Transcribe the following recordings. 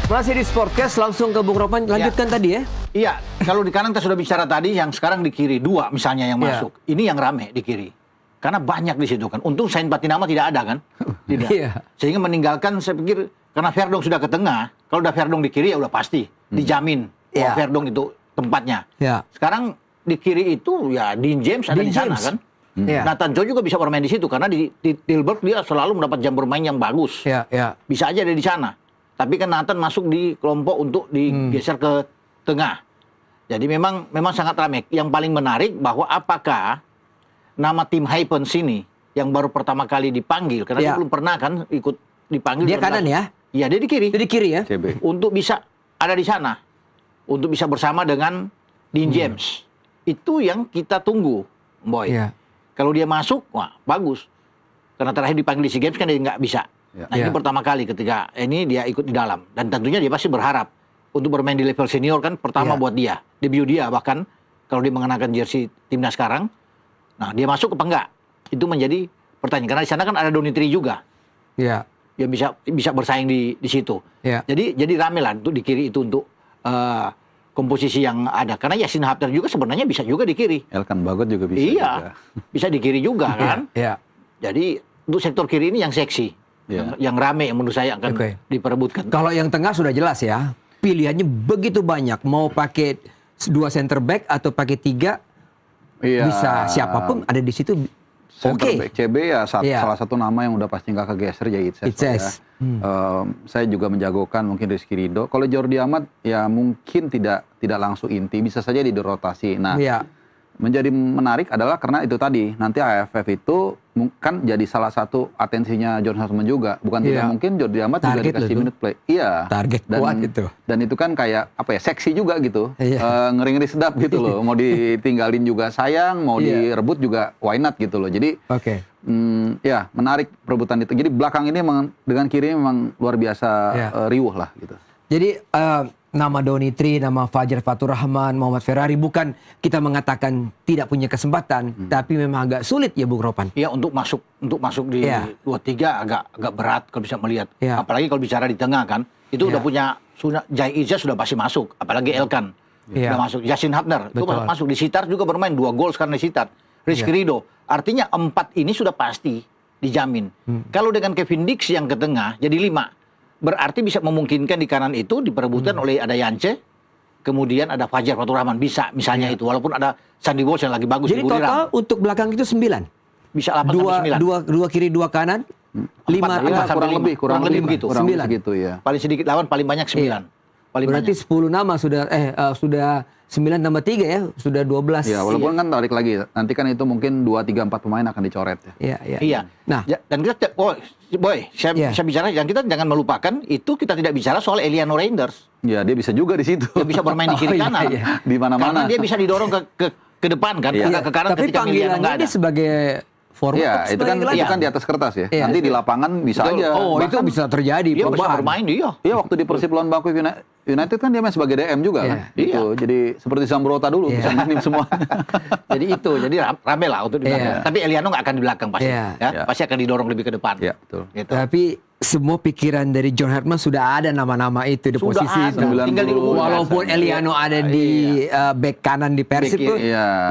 Masih di Sportcast, langsung ke Bung Ropan. Lanjutkan tadi ya. Iya, kalau di kanan kita sudah bicara tadi, yang sekarang di kiri dua misalnya yang masuk. Ini yang rame di kiri. Karena banyak di situ kan. Untung Sain Patinama tidak ada kan. Tidak. Sehingga meninggalkan, saya pikir, karena Verdong sudah ke tengah. Kalau udah Verdong di kiri ya udah pasti. Dijamin bahwa Verdong itu tempatnya. Sekarang di kiri itu ya Dean James ada di sana kan. Nathan Joe juga bisa bermain di situ. Karena di Tilburg dia selalu mendapat jam bermain yang bagus. Bisa aja ada di sana. Tapi kan Nathan masuk di kelompok untuk digeser ke tengah. Jadi memang sangat ramai. Yang paling menarik bahwa apakah nama tim Hypens ini yang baru pertama kali dipanggil, karena dia belum pernah kan ikut dipanggil. Dia kanan ya? Iya, dia di kiri. Dia di kiri ya? CB. Untuk bisa ada di sana. Untuk bisa bersama dengan Dean James. Itu yang kita tunggu, Boy. Kalau dia masuk, wah bagus. Karena terakhir dipanggil di SEA Games kan dia nggak bisa. Nah ini pertama kali ketika ini dia ikut di dalam. Dan tentunya dia pasti berharap untuk bermain di level senior kan pertama buat dia. Debut dia bahkan kalau dia mengenakan jersey timnas sekarang. Nah dia masuk apa enggak? Itu menjadi pertanyaan. Karena di sana kan ada Donitri juga. Yang bisa bersaing di situ. Jadi rame lah untuk di kiri itu untuk komposisi yang ada. Karena Yassin Hapter juga sebenarnya bisa juga di kiri. Elkan Bagot juga bisa. Iya, juga. Bisa di kiri juga kan. Jadi untuk sektor kiri ini yang seksi. Yang rame yang menurut saya akan diperebutkan. Kalau yang tengah sudah jelas ya. Pilihannya begitu banyak. Mau pakai 2 center back atau pakai 3. Bisa siapapun ada di situ. Center back CB ya salah satu nama yang udah pasti nggak kegeser ya Itses. Saya juga menjagokan mungkin Rizky Ridho. Kalau Jordi Amat ya mungkin tidak langsung inti, bisa saja dirotasi. Nah, menjadi menarik adalah karena itu tadi nanti AFF itu kan jadi salah satu atensinya John Husman juga. Bukan tidak mungkin Jordi Amat juga dikasih minute play. Iya. Target kuat itu. Dan itu kan kayak apa ya, seksi juga gitu. Ngeri-ngeri sedap gitu loh. Mau ditinggalin juga sayang, mau direbut juga why not gitu loh. Jadi ya menarik perebutan itu. Jadi belakang ini memang dengan kiri memang luar biasa riuh lah gitu. Jadi nama Donitri, nama Fajar Fatur Rahman, Muhammad Ferrari bukan kita mengatakan tidak punya kesempatan, tapi memang agak sulit ya Bung Ropan. Iya, untuk masuk di 2-3 agak berat kalau bisa melihat. Apalagi kalau bicara di tengah kan, itu udah punya Jai Iza sudah pasti masuk, apalagi Elkan sudah masuk. Yassin Hapner itu masuk di Sitar juga bermain 2 gol sekarang di Sitar. Rizky Ridho, artinya 4 ini sudah pasti dijamin. Kalau dengan Kevin Dix yang ke tengah jadi 5. Berarti bisa memungkinkan di kanan itu diperebutkan oleh ada Yance, kemudian ada Fajar Fatur Rahman, bisa misalnya itu, walaupun ada Sandy Walsh yang lagi bagus. Jadi total untuk belakang itu 9? Bisa 8-9. Dua kiri, 2 kanan, 5 kurang lebih begitu. 9 gitu ya. Paling sedikit lawan, paling banyak 9. Berarti 10 nama sudah 9 tambah 3 ya, sudah 12. Ya, walaupun kan tarik lagi, nanti kan itu mungkin 2, 3, 4 pemain akan dicoret ya. Iya. Nah, dan kita, saya bicara, dan kita jangan melupakan itu kita tidak bicara soal Eliano Reinders. Ya, dia bisa juga di situ. Dia bisa bermain di kiri kanan. Di mana-mana. Karena dia bisa didorong ke depan kan, ke kanan. Tapi panggilannya dia sebagai forward. Itu kan di atas kertas ya. Nanti di lapangan bisa aja. Oh, itu bisa terjadi. Dia bisa bermain dia. Iya, waktu di Persib lawan Bangkok United kan dia main sebagai DM juga kan. Gitu. Jadi seperti Zambrota dulu bisa mainin semua. Jadi rame lah untuk di belakang. Tapi Eliano nggak akan di belakang pasti. Pasti akan didorong lebih ke depan. Iya, betul. Gitu. Tapi semua pikiran dari John Hartman sudah ada nama-nama itu di posisi itu. Tinggal walaupun Eliano ada di back kanan di Persib pun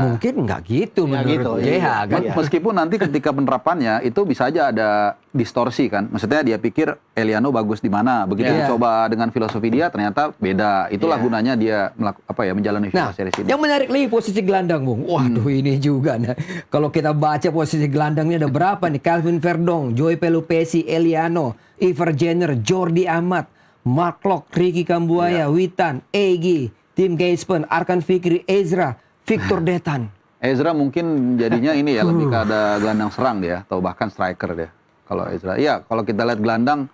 mungkin nggak gitu menurut JH kan. Meskipun nanti ketika penerapannya itu bisa aja ada distorsi kan. Maksudnya dia pikir Eliano bagus di mana. Begitu dicoba dengan filosofi dia ternyata beda. Itulah gunanya dia menjalani filosofi ini. Yang menarik lagi posisi gelandang, Bung. Waduh, ini juga. Nah, kalau kita baca posisi gelandangnya ada berapa nih? Calvin Verdong, Joey Pelupesi, Eliano, Ivar Jenner, Jordi Amat, Mark Locke, Ricky Kambuaya, Witan, Egy, Tim Gaispen, Arkan Fikri, Ezra, Victor Detan. Ezra mungkin jadinya ini ya lebih ke ada gelandang serang dia atau bahkan striker dia. Kalau Ezra, ya kalau kita lihat gelandang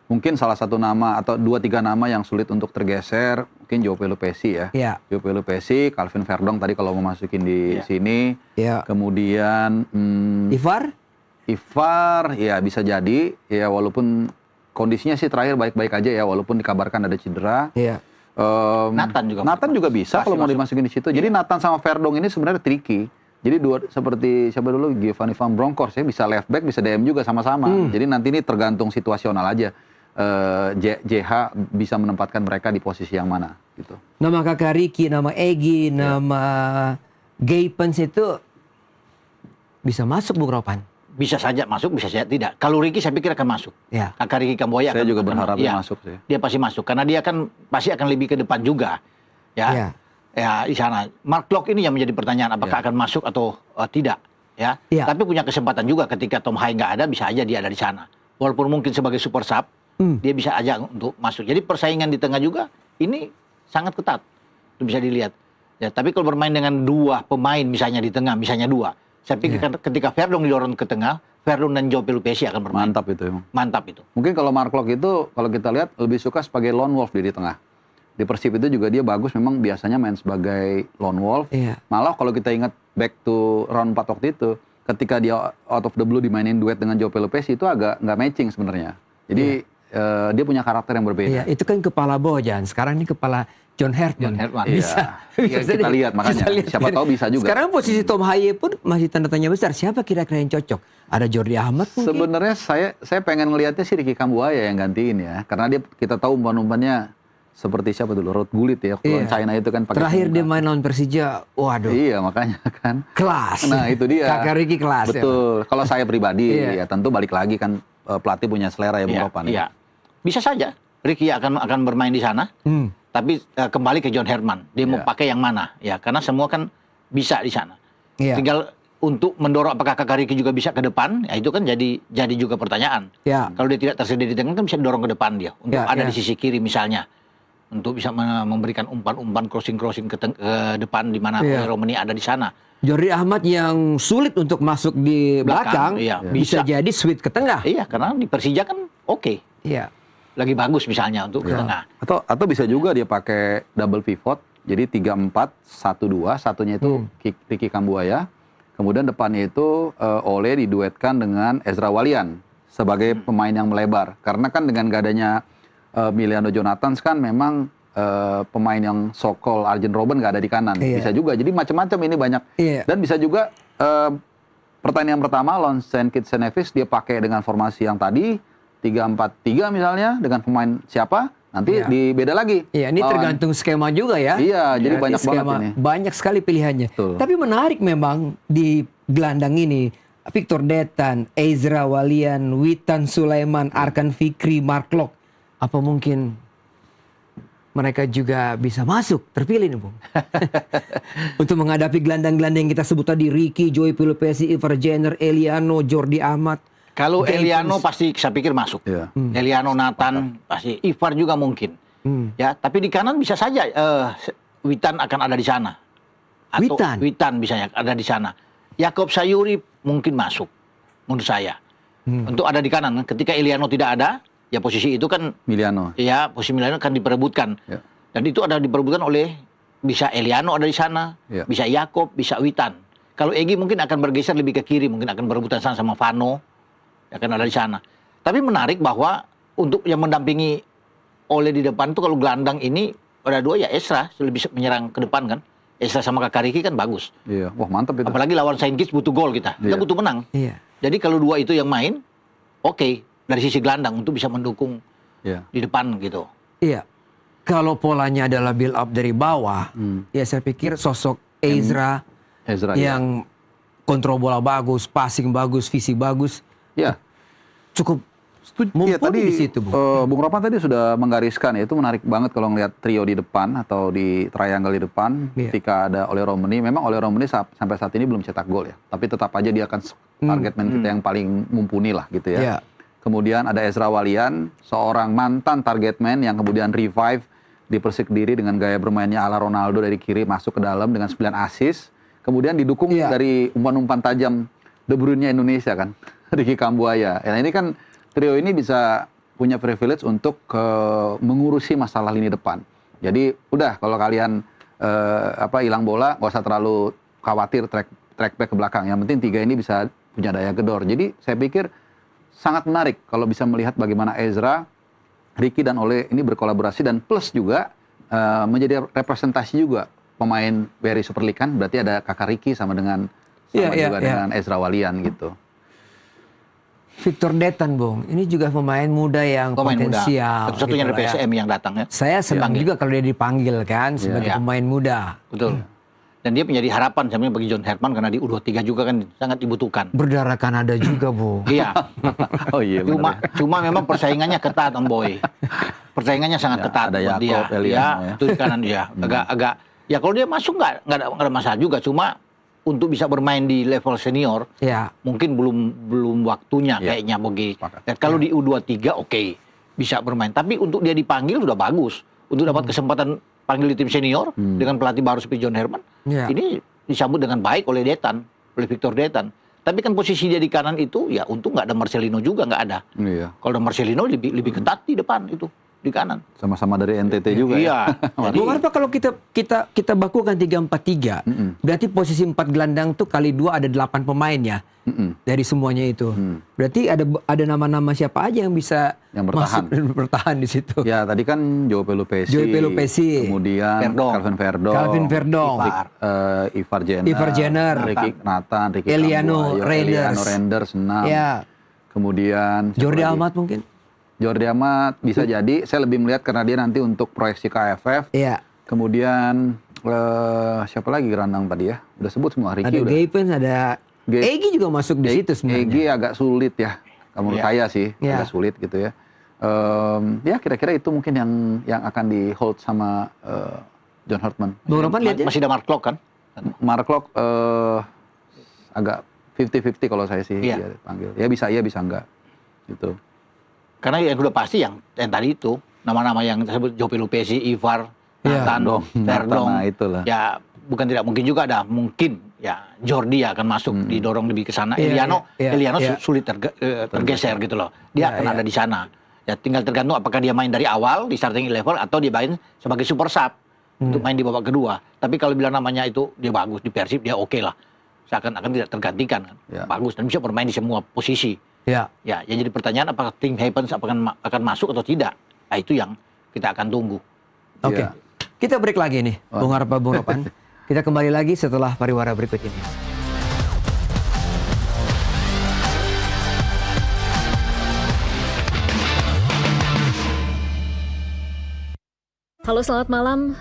mungkin salah satu nama atau 2-3 nama yang sulit untuk tergeser mungkin Joey Pelupesi ya. Joey Pelupesi, Calvin Verdong tadi kalau mau masukin di sini. Kemudian Ivar ya bisa jadi ya, walaupun kondisinya sih terakhir baik-baik aja ya, walaupun dikabarkan ada cedera. Nathan juga bisa kalau mau dimasukin di situ. Jadi Nathan sama Verdong ini sebenarnya tricky. Jadi seperti siapa dulu, Giovanni Van Bronckhorst ya, bisa left back bisa DM juga sama-sama. Jadi nanti ini tergantung situasional aja. JH bisa menempatkan mereka di posisi yang mana gitu. Nama Kakak Ricky, nama Egy, nama Gaypens itu bisa masuk Bung Ropan? Bisa saja masuk, bisa saja tidak. Kalau Ricky saya pikir akan masuk. Ya. Kakak Ricky Kambuaya Saya juga berharap dia masuk sih. Dia pasti masuk karena dia kan pasti akan lebih ke depan juga. Ya. Ya, di sana. Mark Klok ini yang menjadi pertanyaan apakah akan masuk atau tidak, ya. Tapi punya kesempatan juga ketika Tom Hai nggak ada, bisa aja dia ada di sana. Walaupun mungkin sebagai super sub, dia bisa aja untuk masuk. Jadi persaingan di tengah juga ini sangat ketat. Itu bisa dilihat. Ya, tapi kalau bermain dengan dua pemain misalnya di tengah, misalnya dua, saya pikir ketika Verdong didorong ke tengah, Verdong dan Joe Pelupessy akan bermain. Mantap itu emang. Mantap itu. Mungkin kalau Mark Klok itu, kalau kita lihat lebih suka sebagai lone wolf di tengah. Di Persib itu juga dia bagus, memang biasanya main sebagai lone wolf. Malah kalau kita ingat back to round 4 waktu itu, ketika dia out of the blue dimainin duet dengan Joe Pelupessy itu agak nggak matching sebenarnya. Jadi dia punya karakter yang berbeda. Itu kan kepala Bojan, sekarang ini kepala John Hertman. Bisa. Kita lihat makanya, siapa tahu bisa juga. Sekarang posisi Tom Haye pun masih tanda tanya besar. Siapa kira-kira yang cocok? Ada Jordi Ahmad mungkin? Sebenarnya saya pengen ngelihatnya sih Ricky Kambuaya yang gantiin ya, karena kita tahu umpan-umpannya seperti siapa dulu, Ruud Gullit ya, kalau China itu kan pakai terakhir dia main lawan Persija, waduh. Iya makanya kan. Kelas. Nah itu dia. Kakak Ricky kelas. Betul. Kalau saya pribadi ya tentu balik lagi kan pelatih punya selera ya Bung Ropan. Iya. Bisa saja Ricky akan bermain di sana, tapi kembali ke John Herman. Dia mau pakai yang mana? Ya karena semua kan bisa di sana. Tinggal untuk mendorong apakah Kakak Ricky juga bisa ke depan, ya itu kan jadi juga pertanyaan. Kalau dia tidak tersedia di tengah kan bisa dorong ke depan dia untuk ada di sisi kiri misalnya. Untuk bisa memberikan umpan-umpan crossing-crossing ke depan di mana Romani ada di sana. Jordi Ahmad yang sulit untuk masuk di belakang bisa jadi switch ke tengah. Iya, karena di Persija kan oke. Iya. Lagi bagus misalnya untuk ke tengah. Atau bisa juga dia pakai double pivot. Jadi 3-4-1-2, satunya itu Ricky Kambuaya. Kemudian depannya itu Ole diduetkan dengan Ezra Walian sebagai pemain yang melebar. Karena kan dengan gak adanya Emiliano Jonathans kan memang pemain yang so-called Arjen Robben gak ada di kanan. Bisa juga, jadi macam-macam ini banyak. Dan bisa juga pertandingan pertama lawan St. Kitts and Nevis dia pakai dengan formasi yang tadi 3-4-3 misalnya dengan pemain siapa nanti beda lagi. Iya, ini tergantung skema juga ya. Iya, jadi banyak banget ini. Banyak sekali pilihannya. Betul. Tapi menarik memang di gelandang ini Victor Detan, Ezra Walian, Witan Sulaiman, Arkan Fikri, Mark Klok. Apa mungkin mereka juga bisa masuk, terpilih nih Bung? Untuk menghadapi gelandang-gelandang yang kita sebut tadi, Ricky, Joey Pelupessy, Ivar Jenner, Eliano, Jordi Ahmad. Kalau Eliano pasti saya pikir masuk. Eliano, Nathan, pasti. Ivar juga mungkin. Ya, tapi di kanan bisa saja Witan akan ada di sana. Atau Witan bisa ada di sana. Yakob Sayuri mungkin masuk, menurut saya. Untuk ada di kanan. Ketika Eliano tidak ada, ya posisi itu kan Miliano. Ya, posisi Miliano kan diperebutkan. Dan itu ada diperebutkan oleh bisa Eliano ada di sana, bisa Yakob, bisa Witan. Kalau Egy mungkin akan bergeser lebih ke kiri, mungkin akan berebutan sana sama Vano. Akan ada di sana. Tapi menarik bahwa untuk yang mendampingi Ole di depan itu kalau gelandang ini ada dua ya Ezra lebih menyerang ke depan kan. Ezra sama Kakak Ricky kan bagus. Iya, wah mantap itu. Apalagi lawan Saint Kitts butuh gol kita. Kita butuh menang. Jadi kalau dua itu yang main, oke. Dari sisi gelandang untuk bisa mendukung di depan gitu. Iya. Kalau polanya adalah build up dari bawah, ya saya pikir sosok Ezra yang kontrol bola bagus, passing bagus, visi bagus, cukup mumpuni di situ, Bung Ropan tadi sudah menggariskan ya, itu menarik banget kalau ngelihat trio di depan atau di triangle di depan ketika ada Ole Romani. Memang Ole Romani sampai saat ini belum cetak gol ya, tapi tetap aja dia akan target man kita yang paling mumpuni lah gitu ya. Kemudian ada Ezra Walian, seorang mantan target man yang kemudian revive di Persik Kediri dengan gaya bermainnya ala Ronaldo dari kiri masuk ke dalam dengan 9 assist. Kemudian didukung dari umpan-umpan tajam De Bruyne Indonesia kan, Ricky Kambuaya. Nah ini kan trio ini bisa punya privilege untuk mengurusi masalah lini depan. Jadi udah kalau kalian hilang bola, nggak usah terlalu khawatir track back ke belakang. Yang penting tiga ini bisa punya daya gedor. Jadi saya pikir sangat menarik kalau bisa melihat bagaimana Ezra, Ricky dan Ole ini berkolaborasi dan plus juga menjadi representasi juga pemain BRI Super League kan, berarti ada Kakak Ricky sama dengan Ezra Walian gitu. Victor Detan, Bung. Ini juga pemain muda yang potensial. Satu-satunya gitu dari PSM yang datang ya. Saya senang juga kalau dia dipanggil kan sebagai pemain muda. Betul. Dan dia menjadi harapan sebenarnya bagi John Herman karena di U23 juga kan sangat dibutuhkan. Berdarah Kanada juga, Bu. Iya. Oh iya. Cuma memang persaingannya ketat, Om Boy. Persaingannya sangat ketat ada buat dia. Ya, itu kanan dia. Agak ya kalau dia masuk nggak ada masalah juga. Cuma untuk bisa bermain di level senior, mungkin belum waktunya kayaknya bagi. Dan kalau di U23 oke, bisa bermain. Tapi untuk dia dipanggil sudah bagus. Untuk dapat kesempatan panggil di tim senior dengan pelatih baru seperti John Herman, ini disambut dengan baik oleh Victor Detan. Tapi kan posisi dia di kanan itu ya untung nggak ada Marcelino juga, nggak ada. Iya. Kalau ada Marcelino lebih ketat di depan itu di kanan. Sama-sama dari NTT juga. Iya. Bung Arpa, kalau kita bakukan 3-4-3, berarti posisi 4 gelandang tuh kali 2 ada 8 pemain ya. Dari semuanya itu. Berarti ada nama-nama siapa aja yang bisa masuk dan bertahan di situ. Ya, tadi kan Joe Pelupesi, kemudian Calvin Verdong, Ivar Jenner, Ricky Nathan, Eliano Renders, kemudian Jordi Amat mungkin. Jordi Amat bisa jadi. Saya lebih melihat karena dia nanti untuk proyeksi KFF. Iya. Kemudian siapa lagi gelandang tadi ya? Udah sebut semua. Ricky ada Gavin, ada Egy juga masuk di situ sebenarnya. Egy agak sulit ya. Menurut saya sih agak sulit gitu ya. Ya kira-kira itu mungkin yang akan di hold sama John Hartman. Masih ada Mark Klok kan? Mark Klok agak 50-50 kalau saya sih dia dipanggil. Ya bisa iya bisa enggak gitu. Karena yang sudah pasti yang tadi itu nama-nama yang disebut Joe Pelupesi, Ivar, Nathan, Verdong, ya bukan tidak mungkin juga ada mungkin ya Jordi akan masuk didorong lebih ke sana. Eliano sulit tergeser gitu loh. Dia akan ada di sana. Ya tinggal tergantung apakah dia main dari awal di starting 11 atau dia main sebagai super sub untuk main di babak kedua. Tapi kalau bilang namanya itu dia bagus di Persib, dia oke lah. Seakan-akan tidak tergantikan kan. Bagus dan bisa bermain di semua posisi. Ya jadi pertanyaan apakah Tim Happens akan masuk atau tidak. Nah, itu yang kita akan tunggu. Oke. Kita break lagi nih, Bung Arpa, Bung Ropan. Kita kembali lagi setelah pariwara berikut ini. Halo, selamat malam.